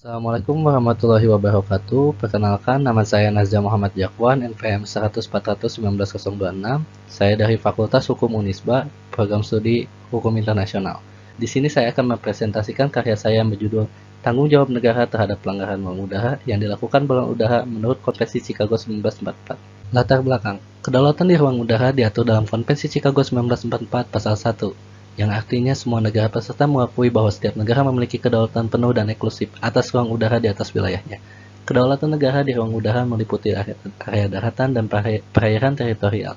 Assalamualaikum warahmatullahi wabarakatuh. Perkenalkan, nama saya Nazza Muhammad Jakwan, NPM 100419026. Saya dari Fakultas Hukum Unisba, Program Studi Hukum Internasional. Di sini saya akan mempresentasikan karya saya yang berjudul Tanggung Jawab Negara Terhadap Pelanggaran Ruang Udara yang dilakukan balon udara menurut Konvensi Chicago 1944. Latar belakang, kedaulatan di ruang udara diatur dalam Konvensi Chicago 1944 Pasal 1, yang artinya semua negara peserta mengakui bahwa setiap negara memiliki kedaulatan penuh dan eksklusif atas ruang udara di atas wilayahnya. Kedaulatan negara di ruang udara meliputi area daratan dan perairan teritorial.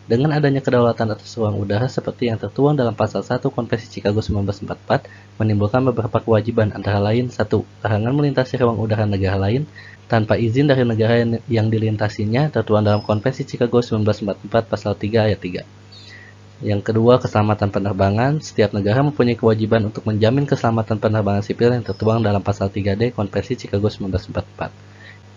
Dengan adanya kedaulatan atas ruang udara seperti yang tertuang dalam Pasal 1 Konvensi Chicago 1944, menimbulkan beberapa kewajiban antara lain: 1. Larangan melintasi ruang udara negara lain tanpa izin dari negara yang dilintasinya tertuang dalam Konvensi Chicago 1944 Pasal 3 Ayat 3. Yang kedua, keselamatan penerbangan. Setiap negara mempunyai kewajiban untuk menjamin keselamatan penerbangan sipil yang tertuang dalam Pasal 3D Konvensi Chicago 1944.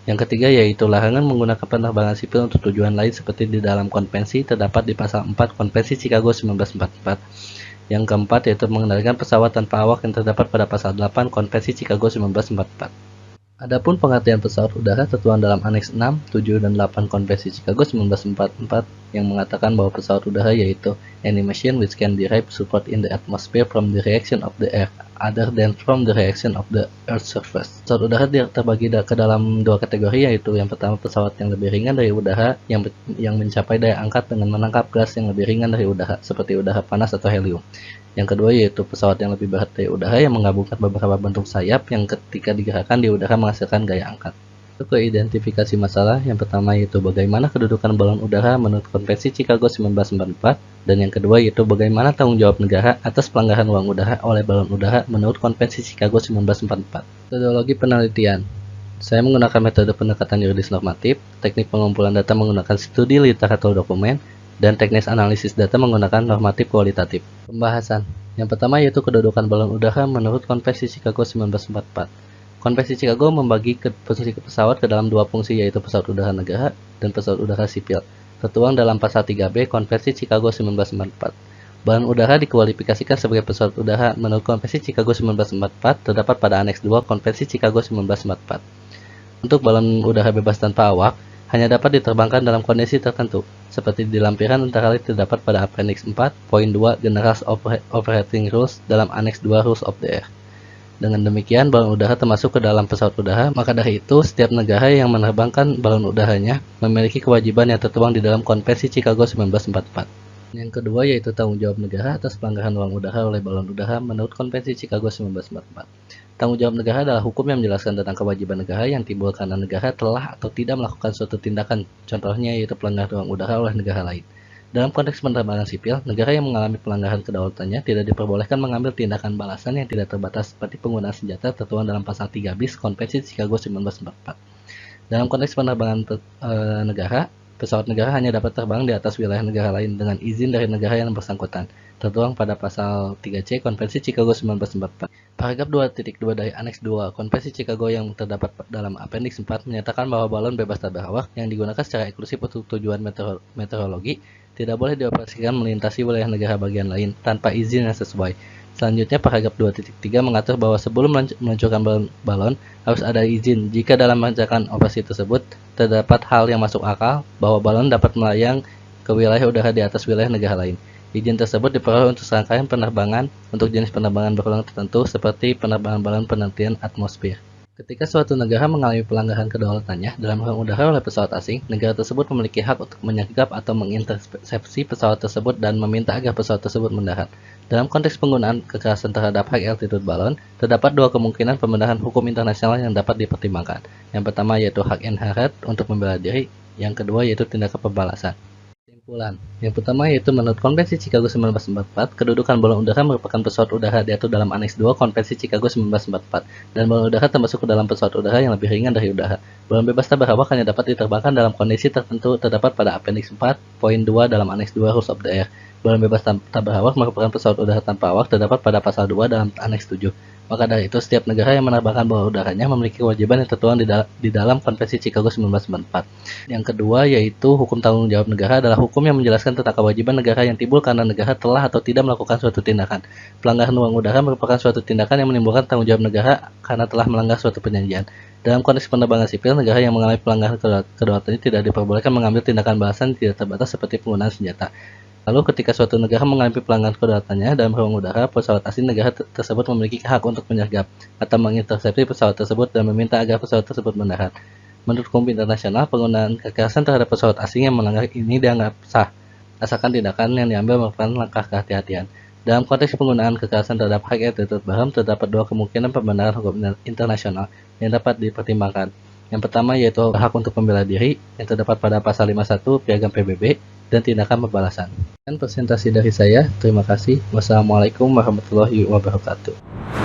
Yang ketiga yaitu larangan menggunakan penerbangan sipil untuk tujuan lain seperti di dalam konvensi terdapat di Pasal 4 Konvensi Chicago 1944. Yang keempat yaitu mengendalikan pesawat tanpa awak yang terdapat pada Pasal 8 Konvensi Chicago 1944. Adapun pengertian pesawat udara tertuang dalam Aneks 6, 7, dan 8 Konvensi Chicago 1944 yang mengatakan bahwa pesawat udara yaitu any machine which can derive support in the atmosphere from the reaction of the air other than from the reaction of the earth's surface. Pesawat udara terbagi ke dalam dua kategori, yaitu yang pertama pesawat yang lebih ringan dari udara yang mencapai daya angkat dengan menangkap gas yang lebih ringan dari udara seperti udara panas atau helium. Yang kedua yaitu pesawat yang lebih berat dari udara yang menggabungkan beberapa bentuk sayap yang ketika digerakkan di udara menghasilkan gaya angkat. Untuk ke identifikasi masalah, yang pertama yaitu bagaimana kedudukan balon udara menurut Konvensi Chicago 1944, dan yang kedua yaitu bagaimana tanggung jawab negara atas pelanggaran ruang udara oleh balon udara menurut Konvensi Chicago 1944. Metodologi penelitian. Saya menggunakan metode pendekatan yuridis normatif, teknik pengumpulan data menggunakan studi literatur dokumen, dan teknis analisis data menggunakan normatif kualitatif. Pembahasan. Yang pertama yaitu kedudukan balon udara menurut Konvensi Chicago 1944. Konvensi Chicago membagi posisi pesawat ke dalam dua fungsi, yaitu pesawat udara negara dan pesawat udara sipil, tertuang dalam Pasal 3B Konvensi Chicago 1944. Balon udara dikualifikasikan sebagai pesawat udara menurut Konvensi Chicago 1944 terdapat pada Aneks 2 Konvensi Chicago 1944. Untuk balon udara bebas tanpa awak, hanya dapat diterbangkan dalam kondisi tertentu, seperti di lampiran antara lain terdapat pada Appendix 4.2 General Operating Rules dalam Annex 2 Rules of the Air. Dengan demikian, balon udara termasuk ke dalam pesawat udara, maka dari itu, setiap negara yang menerbangkan balon udaranya memiliki kewajiban yang tertuang di dalam Konvensi Chicago 1944. Yang kedua yaitu tanggung jawab negara atas pelanggaran ruang udara oleh balon udara menurut Konvensi Chicago 1944. Tanggung jawab negara adalah hukum yang menjelaskan tentang kewajiban negara yang timbul karena negara telah atau tidak melakukan suatu tindakan, contohnya yaitu pelanggaran ruang udara oleh negara lain. Dalam konteks penerbangan sipil, negara yang mengalami pelanggaran kedaulatannya tidak diperbolehkan mengambil tindakan balasan yang tidak terbatas seperti penggunaan senjata tertuang dalam Pasal 3 bis Konvensi Chicago 1944. Dalam konteks penerbangan negara, pesawat negara hanya dapat terbang di atas wilayah negara lain dengan izin dari negara yang bersangkutan, tertuang pada Pasal 3C Konvensi Chicago 1944. Paragraf 2.2 dari Aneks 2 Konvensi Chicago yang terdapat dalam Appendix 4 menyatakan bahwa balon bebas tanpa awak yang digunakan secara eksklusif untuk tujuan meteorologi tidak boleh dioperasikan melintasi wilayah negara bagian lain tanpa izin yang sesuai. Selanjutnya, paragraf 2.3 mengatur bahwa sebelum meluncurkan balon harus ada izin jika dalam melancarkan operasi tersebut terdapat hal yang masuk akal bahwa balon dapat melayang ke wilayah udara di atas wilayah negara lain. Izin tersebut diperoleh untuk serangkaian penerbangan untuk jenis penerbangan berulang tertentu seperti penerbangan balon penelitian atmosfer. Ketika suatu negara mengalami pelanggaran kedaulatannya dalam ruang udara oleh pesawat asing, negara tersebut memiliki hak untuk menyergap atau mengintersepsi pesawat tersebut dan meminta agar pesawat tersebut mendarat. Dalam konteks penggunaan kekerasan terhadap high altitude balon, terdapat dua kemungkinan pembenaran hukum internasional yang dapat dipertimbangkan. Yang pertama yaitu hak inherent untuk membela diri, yang kedua yaitu tindakan pembalasan. Kesimpulan. Yang pertama yaitu menurut Konvensi Chicago 1944, kedudukan balon udara merupakan pesawat udara diatur dalam Aneks 2 Konvensi Chicago 1944, dan balon udara termasuk ke dalam pesawat udara yang lebih ringan dari udara. Balon bebas tanpa awak hanya dapat diterbangkan dalam kondisi tertentu terdapat pada Appendix 4.2 dalam Aneks 2 Rules of the Air. Balon bebas tanpa awak merupakan pesawat udara tanpa awak terdapat pada Pasal 2 dalam Aneks 7. Maka dari itu, setiap negara yang menerbangkan bawah udaranya memiliki kewajiban yang tertuang di dalam Konvensi Chicago 1994. Yang kedua yaitu hukum tanggung jawab negara adalah hukum yang menjelaskan tentang kewajiban negara yang timbul karena negara telah atau tidak melakukan suatu tindakan. Pelanggaran ruang udara merupakan suatu tindakan yang menimbulkan tanggung jawab negara karena telah melanggar suatu perjanjian. Dalam konteks penerbangan sipil, negara yang mengalami pelanggaran kedaulatannya tidak diperbolehkan mengambil tindakan balasan tidak terbatas seperti penggunaan senjata. Lalu ketika suatu negara mengalami pelanggaran kedaulatannya dalam ruang udara, pesawat asing negara tersebut memiliki hak untuk menyergap atau mengintersepsi pesawat tersebut dan meminta agar pesawat tersebut mendarat. Menurut hukum internasional, penggunaan kekerasan terhadap pesawat asing yang melanggar ini dianggap sah, asalkan tindakan yang diambil merupakan langkah kehati-hatian. Dalam konteks penggunaan kekerasan terhadap hak Attribute Bahram, terdapat dua kemungkinan pembenaran hukum internasional yang dapat dipertimbangkan. Yang pertama yaitu hak untuk membela diri, yang terdapat pada pasal 51 Piagam PBB, dan tindakan pembalasan. Dan presentasi dari saya, terima kasih. Wassalamualaikum warahmatullahi wabarakatuh.